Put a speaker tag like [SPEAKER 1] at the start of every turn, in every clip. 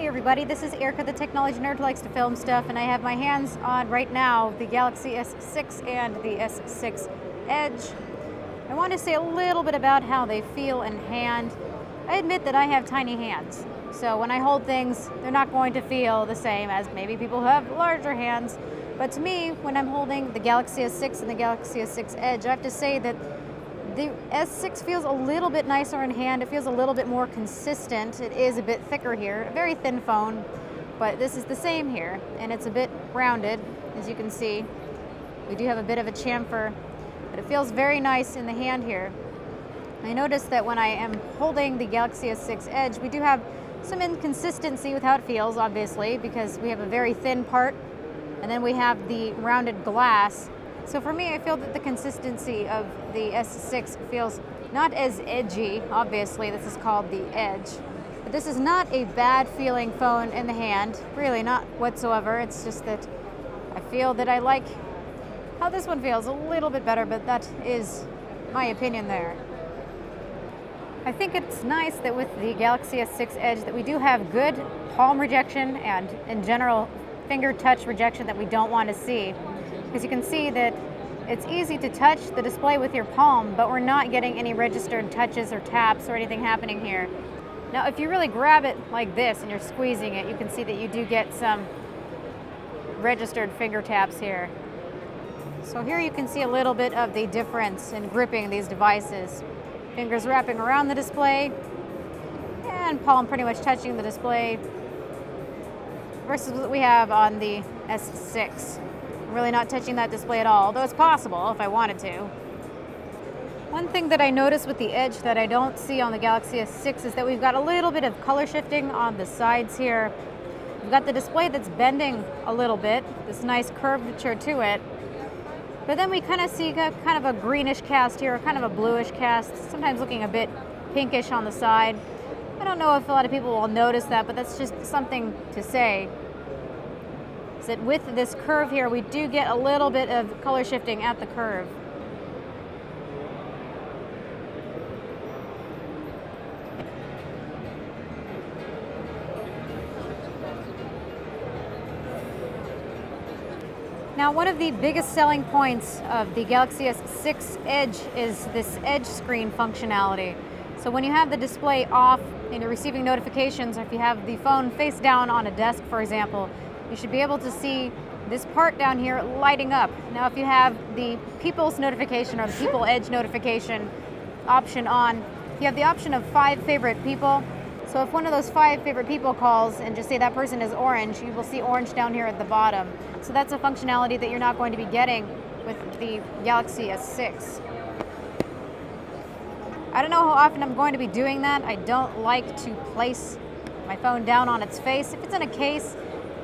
[SPEAKER 1] everybody, this is Erica, the technology nerd who likes to film stuff, and I have my hands on right now the Galaxy S6 and the S6 Edge. I want to say a little bit about how they feel in hand. I admit that I have tiny hands, so when I hold things, they're not going to feel the same as maybe people who have larger hands. But to me, when I'm holding the Galaxy S6 and the Galaxy S6 Edge, I have to say that the S6 feels a little bit nicer in hand. It feels a little bit more consistent. It is a bit thicker here, a very thin phone, but this is the same here, and it's a bit rounded, as you can see. We do have a bit of a chamfer, but it feels very nice in the hand here. I noticed that when I am holding the Galaxy S6 Edge, we do have some inconsistency with how it feels, obviously, because we have a very thin part, and then we have the rounded glass. So for me, I feel that the consistency of the S6 feels not as edgy. Obviously, this is called the Edge. But this is not a bad feeling phone in the hand, really not whatsoever. It's just that I feel that I like how this one feels a little bit better, but that is my opinion there. I think it's nice that with the Galaxy S6 Edge that we do have good palm rejection and in general finger touch rejection that we don't want to see. Because you can see that it's easy to touch the display with your palm, but we're not getting any registered touches or taps or anything happening here. Now, if you really grab it like this and you're squeezing it, you can see that you do get some registered finger taps here. So here you can see a little bit of the difference in gripping these devices. Fingers wrapping around the display and palm pretty much touching the display versus what we have on the S6. Really not touching that display at all, though it's possible if I wanted to. One thing that I noticed with the Edge that I don't see on the Galaxy S6 is that we've got a little bit of color shifting on the sides here. We've got the display that's bending a little bit, this nice curvature to it. But then we kind of see kind of a greenish cast here, kind of a bluish cast, sometimes looking a bit pinkish on the side. I don't know if a lot of people will notice that, but that's just something to say. That with this curve here, we do get a little bit of color shifting at the curve. Now, one of the biggest selling points of the Galaxy S6 Edge is this Edge screen functionality. So when you have the display off and you're receiving notifications, or if you have the phone face down on a desk, for example, you should be able to see this part down here lighting up. Now, if you have the People's notification or the People Edge notification option on, you have the option of 5 favorite people. So if one of those 5 favorite people calls and just say that person is orange, you will see orange down here at the bottom. So that's a functionality that you're not going to be getting with the Galaxy S6. I don't know how often I'm going to be doing that. I don't like to place my phone down on its face. If it's in a case,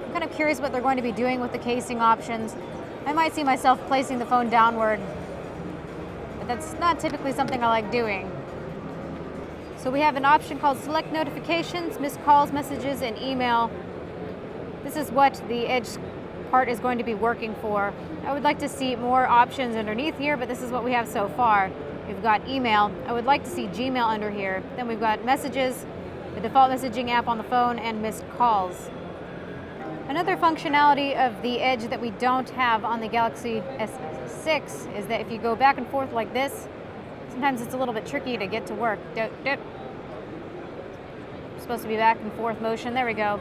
[SPEAKER 1] I'm kind of curious what they're going to be doing with the casing options. I might see myself placing the phone downward, but that's not typically something I like doing. So we have an option called Select Notifications, Missed Calls, Messages, and Email. This is what the Edge part is going to be working for. I would like to see more options underneath here, but this is what we have so far. We've got email. I would like to see Gmail under here. Then we've got messages, the default messaging app on the phone, and missed calls. Another functionality of the Edge that we don't have on the Galaxy S6 is that if you go back and forth like this, sometimes it's a little bit tricky to get to work. Supposed to be back and forth motion. There we go.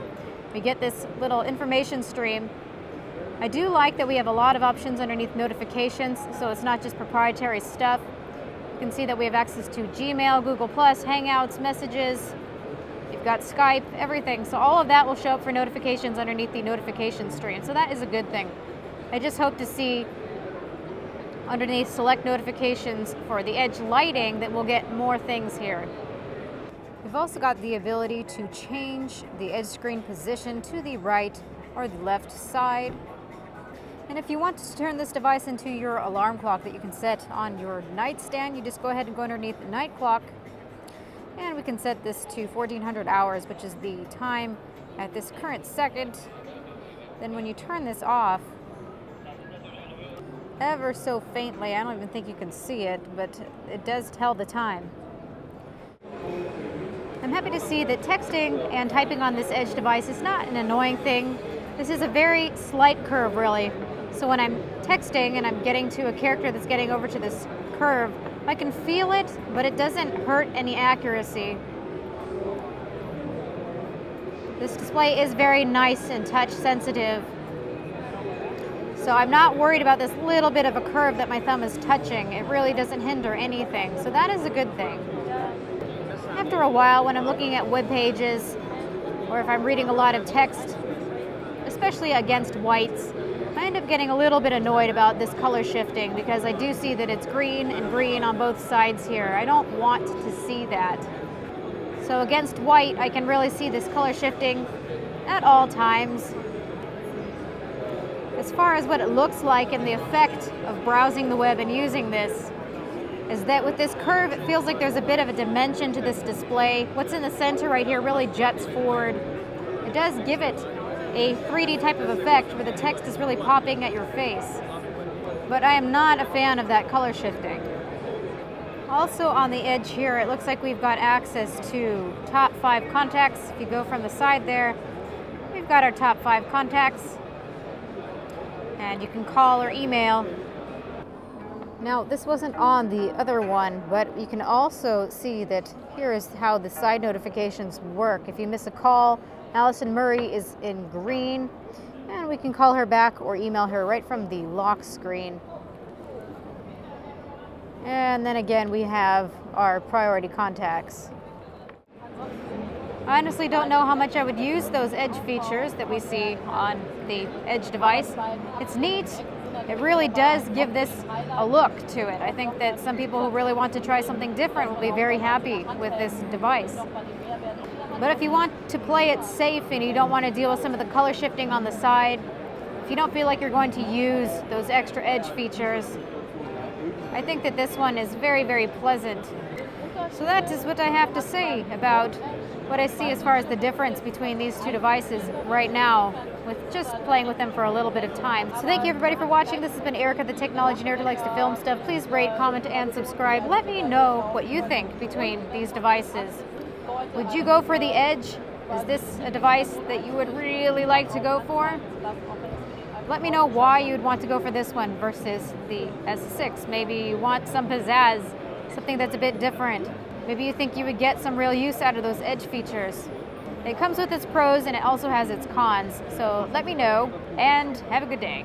[SPEAKER 1] We get this little information stream. I do like that we have a lot of options underneath notifications, so it's not just proprietary stuff. You can see that we have access to Gmail, Google+, Hangouts, Messages. You've got Skype, everything. So all of that will show up for notifications underneath the notification stream. So that is a good thing. I just hope to see underneath select notifications for the Edge lighting that we'll get more things here. We've also got the ability to change the Edge screen position to the right or the left side. And if you want to turn this device into your alarm clock that you can set on your nightstand, you just go ahead and go underneath the night clock. And we can set this to 1400 hours, which is the time at this current second. Then when you turn this off, ever so faintly, I don't even think you can see it, but it does tell the time. I'm I'm happy to see that texting and typing on this Edge device is not an annoying thing. This is a very slight curve, really. So when I'm texting and I'm getting to a character that's getting over to this curve, I can feel it, but it doesn't hurt any accuracy. This display is very nice and touch sensitive. So I'm not worried about this little bit of a curve that my thumb is touching. It really doesn't hinder anything. So that is a good thing. After a while, when I'm looking at web pages, or if I'm reading a lot of text, especially against whites, I end up getting a little bit annoyed about this color shifting because I do see that it's green and green on both sides here. I don't want to see that. So against white, I can really see this color shifting at all times. As far as what it looks like and the effect of browsing the web and using this, is that with this curve, it feels like there's a bit of a dimension to this display. What's in the center right here really juts forward. It does give it a 3D type of effect where the text is really popping at your face. But I am not a fan of that color shifting. Also on the Edge here, it looks like we've got access to top 5 contacts. If you go from the side there, we've got our top 5 contacts. And you can call or email. Now, this wasn't on the other one, but you can also see that here is how the side notifications work. If you miss a call, Allison Murray is in green, and we can call her back or email her right from the lock screen. And then again, we have our priority contacts. I honestly don't know how much I would use those Edge features that we see on the Edge device. It's neat. It really does give this a look to it. I think that some people who really want to try something different will be very happy with this device. But if you want to play it safe and you don't want to deal with some of the color shifting on the side, if you don't feel like you're going to use those extra Edge features, I think that this one is very, very pleasant. So that is what I have to say about what I see as far as the difference between these two devices right now, with just playing with them for a little bit of time. So thank you everybody for watching. This has been Erica, the technology nerd who likes to film stuff. Please rate, comment, and subscribe. Let me know what you think between these devices. Would you go for the Edge? Is this a device that you would really like to go for? Let me know why you'd want to go for this one versus the S6. Maybe you want some pizzazz, something that's a bit different. Maybe you think you would get some real use out of those Edge features. It comes with its pros and it also has its cons. So let me know and have a good day.